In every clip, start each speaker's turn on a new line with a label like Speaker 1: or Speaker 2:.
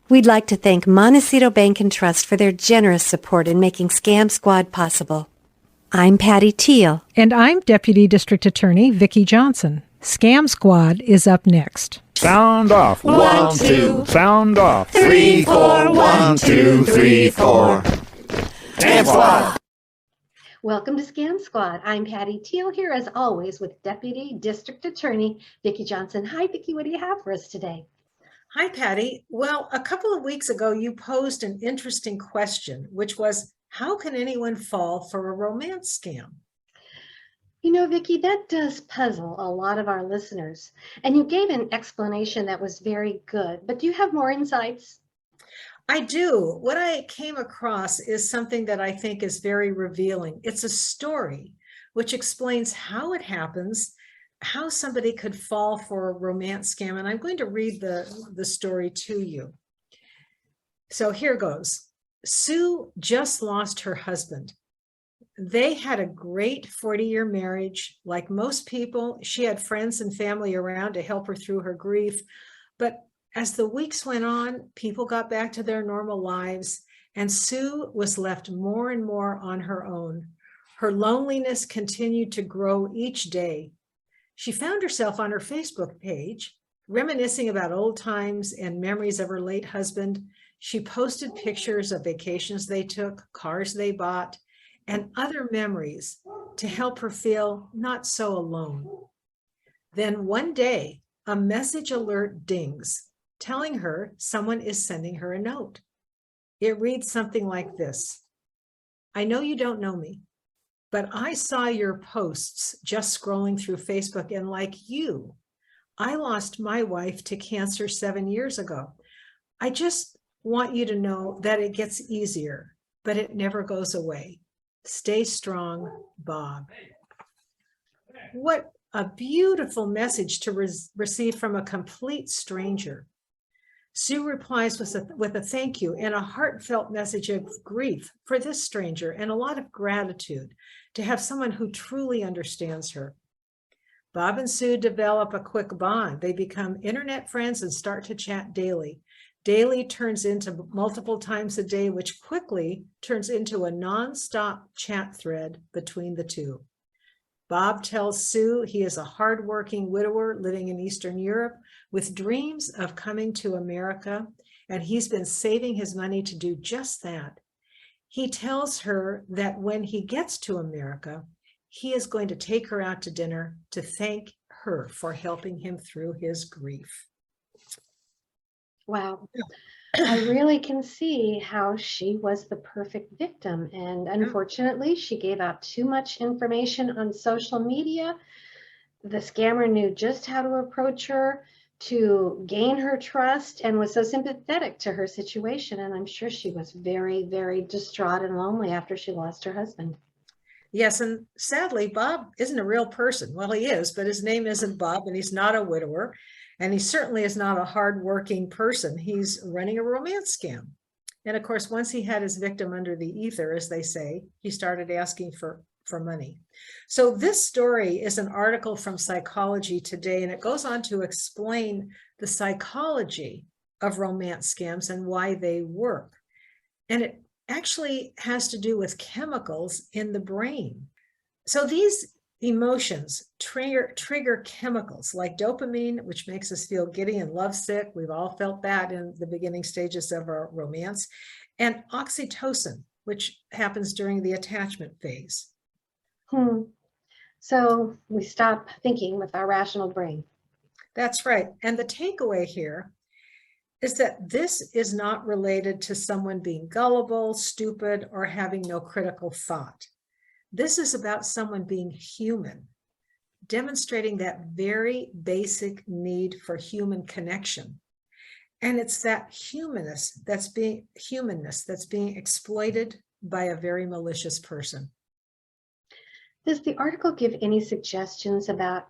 Speaker 1: We'd like to thank Montecito Bank and Trust for their generous support in making Scam Squad possible. I'm Patty Teal.
Speaker 2: And I'm Deputy District Attorney Vicki Johnson. Scam Squad is up next.
Speaker 3: Sound off.
Speaker 4: 1, 2.
Speaker 3: Sound off.
Speaker 4: 3, 4. 1, 2, 3, 4. Scam Squad.
Speaker 5: Welcome to Scam Squad. I'm Patty Teal here as always with Deputy District Attorney Vicki Johnson. Hi, Vicki. What do you have for us today?
Speaker 2: Hi, Patty. Well, a couple of weeks ago, you posed an interesting question, which was, how can anyone fall for a romance scam?
Speaker 5: You know, Vicki, that does puzzle a lot of our listeners. And you gave an explanation that was very good. But do you have more insights?
Speaker 2: I do. What I came across is something that I think is very revealing. It's a story which explains how it happens, how somebody could fall for a romance scam. And I'm going to read the story to you. So here goes. Sue just lost her husband. They had a great 40-year marriage. Like most people, she had friends and family around to help her through her grief. But as the weeks went on, people got back to their normal lives, and Sue was left more and more on her own. Her loneliness continued to grow each day. She found herself on her Facebook page, reminiscing about old times and memories of her late husband. She posted pictures of vacations they took, cars they bought, and other memories to help her feel not so alone. Then one day, a message alert dings, telling her someone is sending her a note. It reads something like this. I know you don't know me, but I saw your posts just scrolling through Facebook, and like you, I lost my wife to cancer 7 years ago. I just want you to know that it gets easier, but it never goes away. Stay strong, Bob. What a beautiful message to receive from a complete stranger. Sue replies with a thank you and a heartfelt message of grief for this stranger and a lot of gratitude to have someone who truly understands her. Bob and Sue develop a quick bond. They become internet friends and start to chat daily. Daily turns into multiple times a day, which quickly turns into a nonstop chat thread between the two. Bob tells Sue he is a hardworking widower living in Eastern Europe with dreams of coming to America, and he's been saving his money to do just that. He tells her that when he gets to America, he is going to take her out to dinner to thank her for helping him through his grief.
Speaker 5: Wow. I really can see how she was the perfect victim. And unfortunately, she gave out too much information on social media. The scammer knew just how to approach her to gain her trust and was so sympathetic to her situation. And I'm sure she was very, very distraught and lonely after she lost her husband.
Speaker 2: Yes, and sadly, Bob isn't a real person. Well, he is, but his name isn't Bob, and he's not a widower. And he certainly is not a hardworking person. He's running a romance scam. And of course, once he had his victim under the ether, as they say, he started asking for money. So this story is an article from Psychology Today, and it goes on to explain the psychology of romance scams and why they work. And it actually has to do with chemicals in the brain. So these emotions trigger chemicals like dopamine, which makes us feel giddy and lovesick. We've all felt that in the beginning stages of our romance. And oxytocin, which happens during the attachment phase.
Speaker 5: So we stop thinking with our rational brain.
Speaker 2: That's right. And the takeaway here is that this is not related to someone being gullible, stupid, or having no critical thought. This is about someone being human, demonstrating that very basic need for human connection. And it's that humanness that's being exploited by a very malicious person.
Speaker 5: Does the article give any suggestions about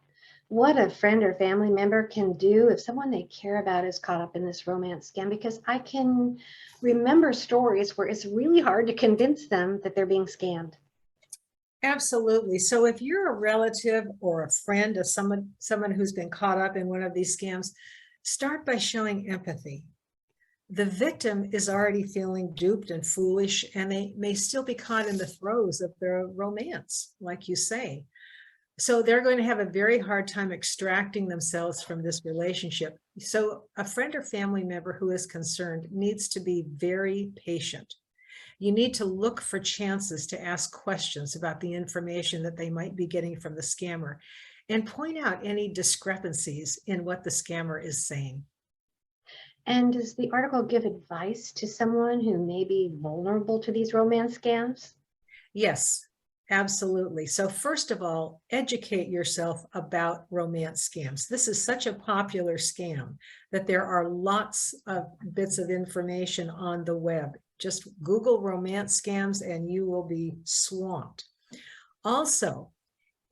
Speaker 5: what a friend or family member can do if someone they care about is caught up in this romance scam? Because I can remember stories where it's really hard to convince them that they're being scammed.
Speaker 2: Absolutely. So if you're a relative or a friend of someone who's been caught up in one of these scams, start by showing empathy. the victim is already feeling duped and foolish, and they may still be caught in the throes of their romance, like you say. So they're going to have a very hard time extracting themselves from this relationship. So a friend or family member who is concerned needs to be very patient. You need to look for chances to ask questions about the information that they might be getting from the scammer, and point out any discrepancies in what the scammer is saying.
Speaker 5: And does the article give advice to someone who may be vulnerable to these romance scams?
Speaker 2: Yes, absolutely. So first of all, educate yourself about romance scams. This is such a popular scam that there are lots of bits of information on the web. Just Google romance scams and you will be swamped. Also,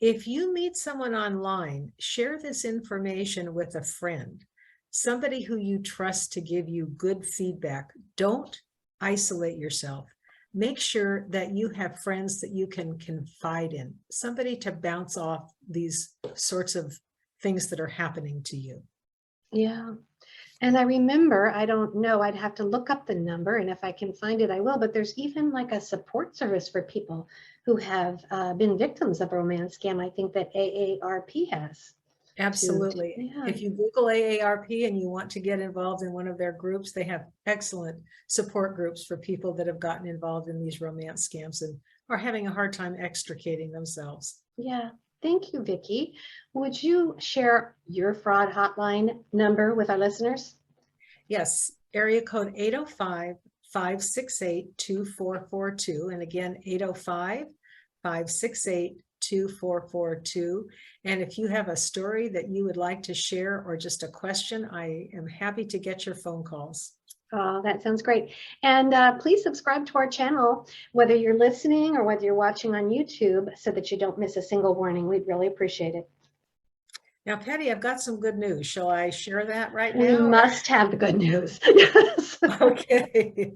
Speaker 2: if you meet someone online, share this information with a friend, somebody who you trust to give you good feedback. Don't isolate yourself. Make sure that you have friends that you can confide in, somebody to bounce off these sorts of things that are happening to you.
Speaker 5: Yeah. And I remember, I don't know, I'd have to look up the number, and if I can find it, I will, but there's even like a support service for people who have been victims of romance scam. I think that AARP has.
Speaker 2: Absolutely.
Speaker 5: Yeah.
Speaker 2: If you Google AARP and you want to get involved in one of their groups, they have excellent support groups for people that have gotten involved in these romance scams and are having a hard time extricating themselves.
Speaker 5: Yeah. Thank you, Vicki. Would you share your fraud hotline number with our listeners?
Speaker 2: Yes, area code 805-568-2442. And again, 805-568-2442. And if you have a story that you would like to share or just a question, I am happy to get your phone calls.
Speaker 5: Oh, that sounds great. And please subscribe to our channel, whether you're listening or whether you're watching on YouTube, so that you don't miss a single warning. We'd really appreciate it.
Speaker 2: Now, Patty, I've got some good news. Shall I share that right now?
Speaker 5: We must have the good news. Yes.
Speaker 2: Okay.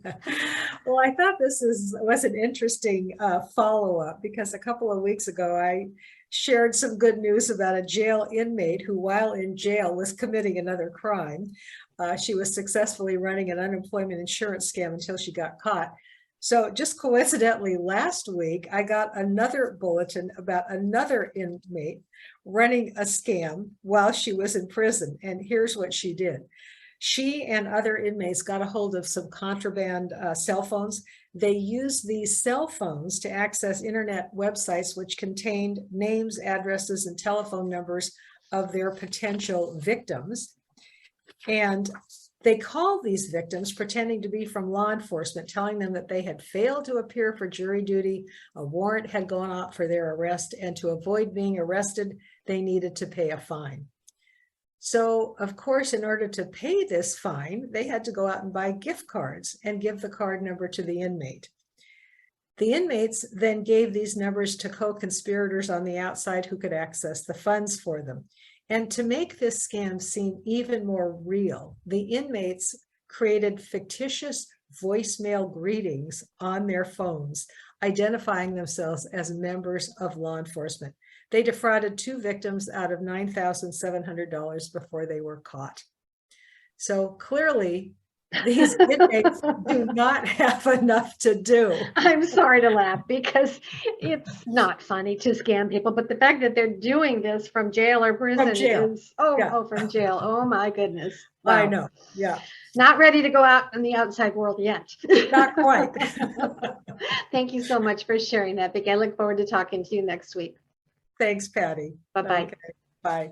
Speaker 2: Well, I thought this was an interesting follow-up, because a couple of weeks ago, I shared some good news about a jail inmate who, while in jail, was committing another crime. She was successfully running an unemployment insurance scam until she got caught. So just coincidentally, last week, I got another bulletin about another inmate running a scam while she was in prison. And here's what she did. She and other inmates got a hold of some contraband cell phones. They used these cell phones to access internet websites which contained names, addresses, and telephone numbers of their potential victims. And they called these victims pretending to be from law enforcement, telling them that they had failed to appear for jury duty, a warrant had gone out for their arrest, and to avoid being arrested, they needed to pay a fine. So, of course, in order to pay this fine, they had to go out and buy gift cards and give the card number to the inmate. The inmates then gave these numbers to co-conspirators on the outside who could access the funds for them. And to make this scam seem even more real, the inmates created fictitious voicemail greetings on their phones, identifying themselves as members of law enforcement. They defrauded 2 victims out of $9,700 before they were caught. So clearly, these inmates do not have enough to do.
Speaker 5: I'm sorry to laugh, because it's not funny to scam people, but the fact that they're doing this from jail or prison is, from jail. Oh my goodness. Wow.
Speaker 2: I know. Yeah.
Speaker 5: Not ready to go out in the outside world yet.
Speaker 2: Not quite.
Speaker 5: Thank you so much for sharing that, Vicki. I look forward to talking to you next week.
Speaker 2: Thanks, Patty.
Speaker 5: Bye-bye.
Speaker 2: Okay. Bye.